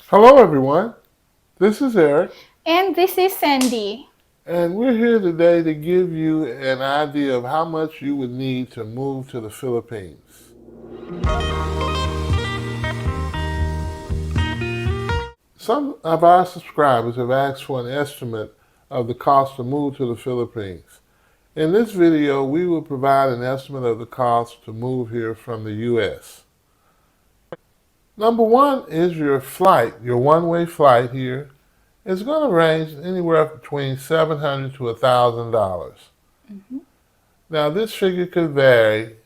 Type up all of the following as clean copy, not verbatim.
Hello, everyone. This is Eric, And this is Sandy. and we're here today to give you an idea of how much you would need to move to the Philippines. Some of our subscribers have asked for an estimate of the cost to move to the Philippines. In this video, we will provide an estimate of the cost to move here from the U.S. Number one is your flight. Your one-way flight here is going to range anywhere between $700 to $1,000. Mhm. Now, this figure could vary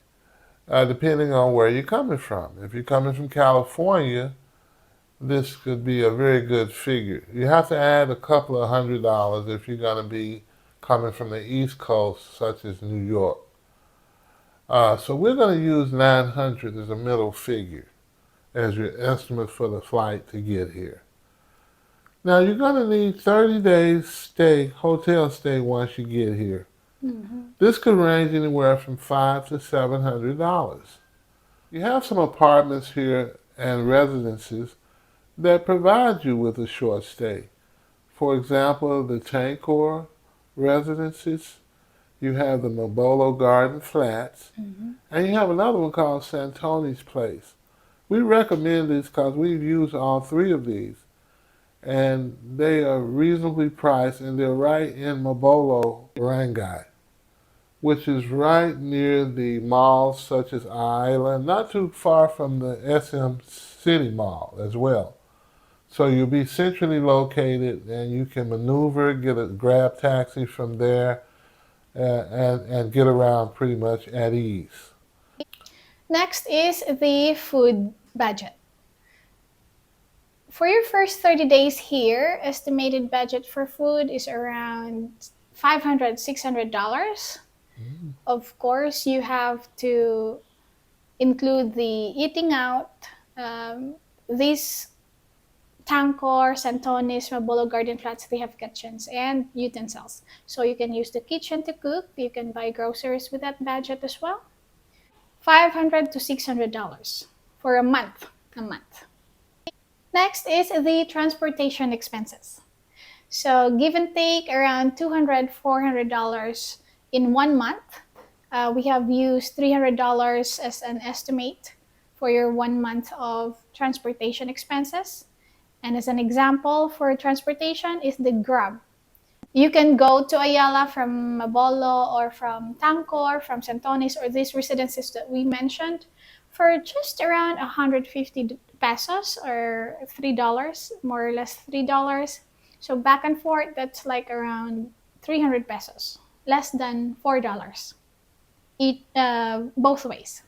depending on where you're coming from. If you're coming from California, this could be a very good figure. You have to add a couple of $100 if you're going to be coming from the East Coast, such as New York. So we're going to use 900 as a middle figure as your estimate for the flight to get here. Now, you're going to need 30 days hotel stay once you get here. Mhm. This could range anywhere from $500 to $700. You have some apartments here and residences that provide you with a short stay. For example, the Tancor residences, you have the Mobolo Garden Flats, Mhm. and you have another one called Santoni's Place. We recommend these because we've used all three of these, and they are reasonably priced, and they're right in Mobolo, Barangay, which is right near the malls such as Island, not too far from the SM City Mall as well. So you'll be centrally located and you can maneuver, get a grab taxi from there, and get around pretty much at ease. Next is the food budget. For your first 30 days here, estimated budget for food is around $500, $600. Mm. Of course, you have to include the eating out. These Tancor, Santonis, Mabolo Garden Flats, they have kitchens and utensils. So you can use the kitchen to cook. You can buy groceries with that budget as well. $500 to $600 for a month. A month. Next is the transportation expenses. So give and take around $200, $400 in 1 month. We have used $300 as an estimate for your 1 month of transportation expenses. And as an example for transportation is the Grab. You can go to Ayala from Mabolo or from Tangkor, from Santonis, or these residences that we mentioned for just around 150 pesos or $3, more or less $3. So back and forth, that's like around 300 pesos, less than $4 both ways.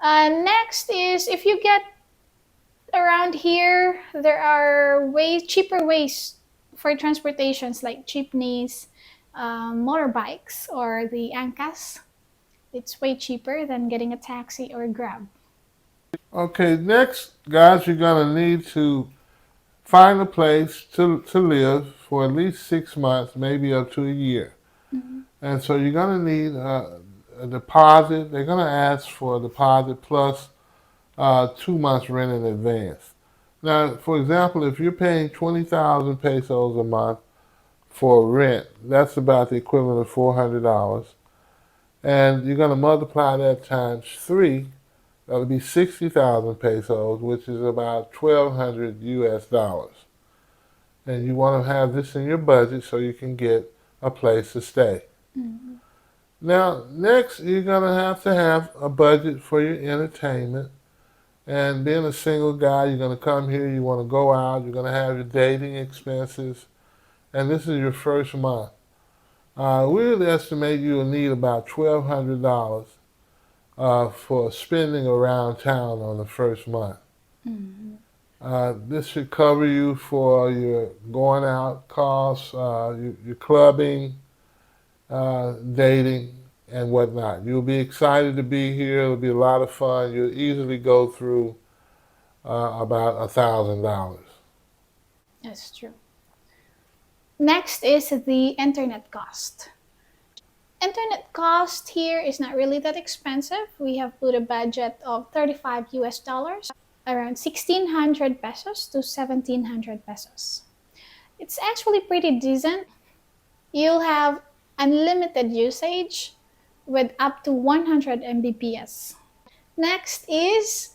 Next is if you get around here, there are way cheaper ways for transportations like jeepneys, motorbikes, or the angkas. It's way cheaper than getting a taxi or a Grab. Okay, next, guys, you're going to need to find a place to live for at least 6 months, maybe up to a year. Mhm. And so you're going to need a deposit. They're going to ask for a deposit plus 2 months rent in advance. Now, for example, if you're paying 20,000 pesos a month for rent, that's about the equivalent of $400. And you're going to multiply that times three. That'll be 60,000 pesos, which is about 1,200 US dollars. And you want to have this in your budget so you can get a place to stay. Mhm. Now, next, you're going to have a budget for your entertainment. And being a single guy, you're going to come here, you want to go out, you're going to have your dating expenses, and this is your first month. We would estimate you'll need about $1,200 for spending around town on the first month. Mhm. This should cover you for your going out costs, your clubbing, dating, and whatnot. You'll be excited to be here. It'll be a lot of fun. You'll easily go through about $1,000. That's true. Next is the internet cost. Internet cost here is not really that expensive. We have put a budget of 35 US dollars. around 1,600 pesos to 1,700 pesos. It's actually pretty decent. You'll have unlimited usage with up to 100 Mbps. Next is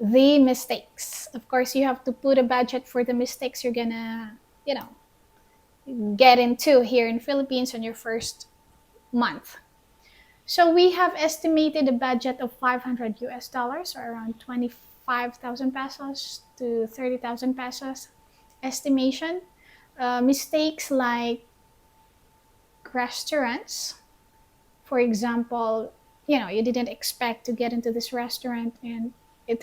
the mistakes. Of course, you have to put a budget for the mistakes you're gonna, get into here in Philippines on your first month. So we have estimated a budget of 500 US dollars, or around 25,000 pesos to 30,000 pesos estimation. Mistakes like restaurants, for example, you didn't expect to get into this restaurant, and it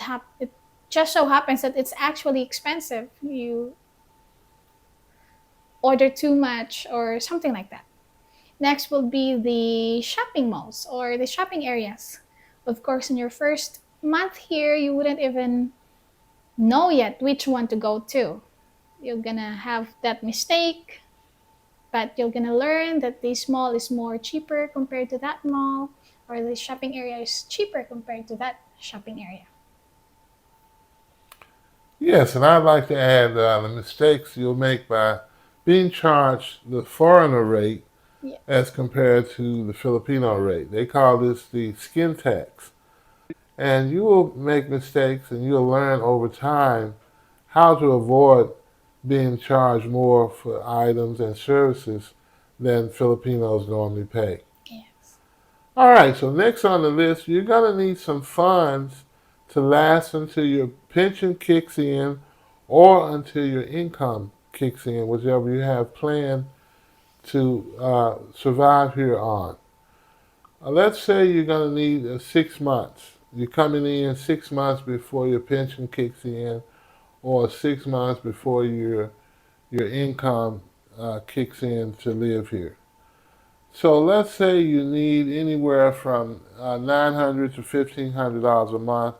just so happens that it's actually expensive. You order too much or something like that. Next will be the shopping malls or the shopping areas. Of course, in your first month here, you wouldn't even know yet which one to go to. You're gonna have that mistake, but you're gonna learn that this mall is more cheaper compared to that mall, or the shopping area is cheaper compared to that shopping area. Yes, and I'd like to add the mistakes you'll make by being charged the foreigner rate Yeah. as compared to the Filipino rate. They call this the skin tax. And you will make mistakes and you'll learn over time how to avoid being charged more for items and services than Filipinos normally pay. Yes. All right, so next on the list, you're going to need some funds to last until your pension kicks in or until your income kicks in, whichever you have planned to survive here on. Let's say you're going to need 6 months. You're coming in 6 months before your pension kicks in, or 6 months before your income kicks in to live here. So let's say you need anywhere from $900 to $1,500 a month.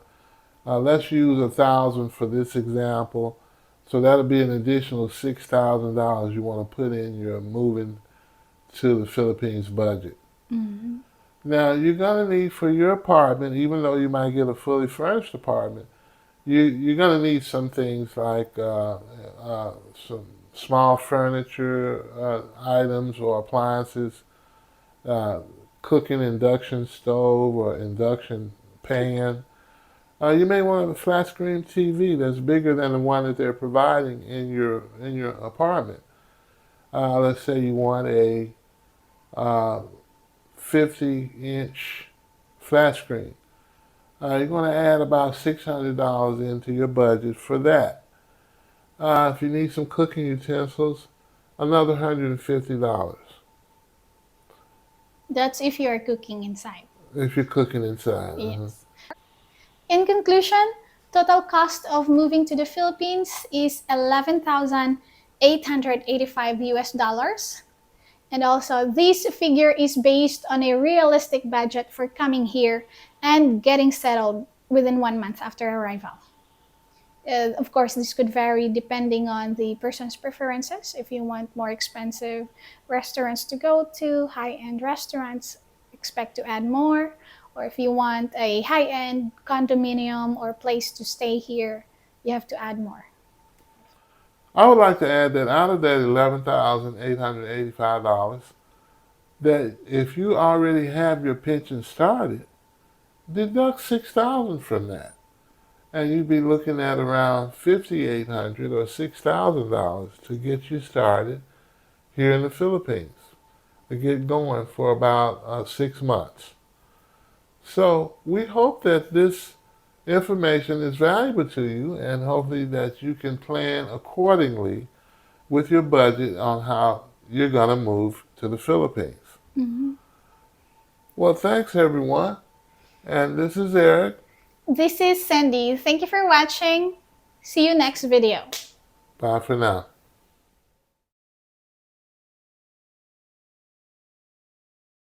Let's use $1,000 for this example. So that'll be an additional $6,000 you want to put in your moving to the Philippines budget. Mm-hmm. Now you're gonna need for your apartment, even though you might get a fully furnished apartment, you're gonna need some things like some small furniture items or appliances, cooking induction stove or induction pan. You may want a flat screen TV that's bigger than the one that they're providing in your apartment. Let's say you want a 50-inch flat screen. You're going to add about $600 into your budget for that. If you need some cooking utensils, another $150. That's if you are cooking inside. If you're cooking inside. Yes. In conclusion, total cost of moving to the Philippines is 11,885 US dollars. And also, this figure is based on a realistic budget for coming here and getting settled within 1 month after arrival. Of course, this could vary depending on the person's preferences. If you want more expensive restaurants to go to, high-end restaurants, expect to add more. Or if you want a high-end condominium or place to stay here, you have to add more. I would like to add that out of that $11,885, that if you already have your pension started, deduct $6,000 from that. And you'd be looking at around $5,800 or $6,000 to get you started here in the Philippines, to get going for about 6 months. So we hope that this information is valuable to you, and hopefully that you can plan accordingly with your budget on how you're going to move to the Philippines. Mm-hmm. Well, thanks everyone. And this is Eric. This is Sandy. Thank you for watching. See you next video. Bye for now.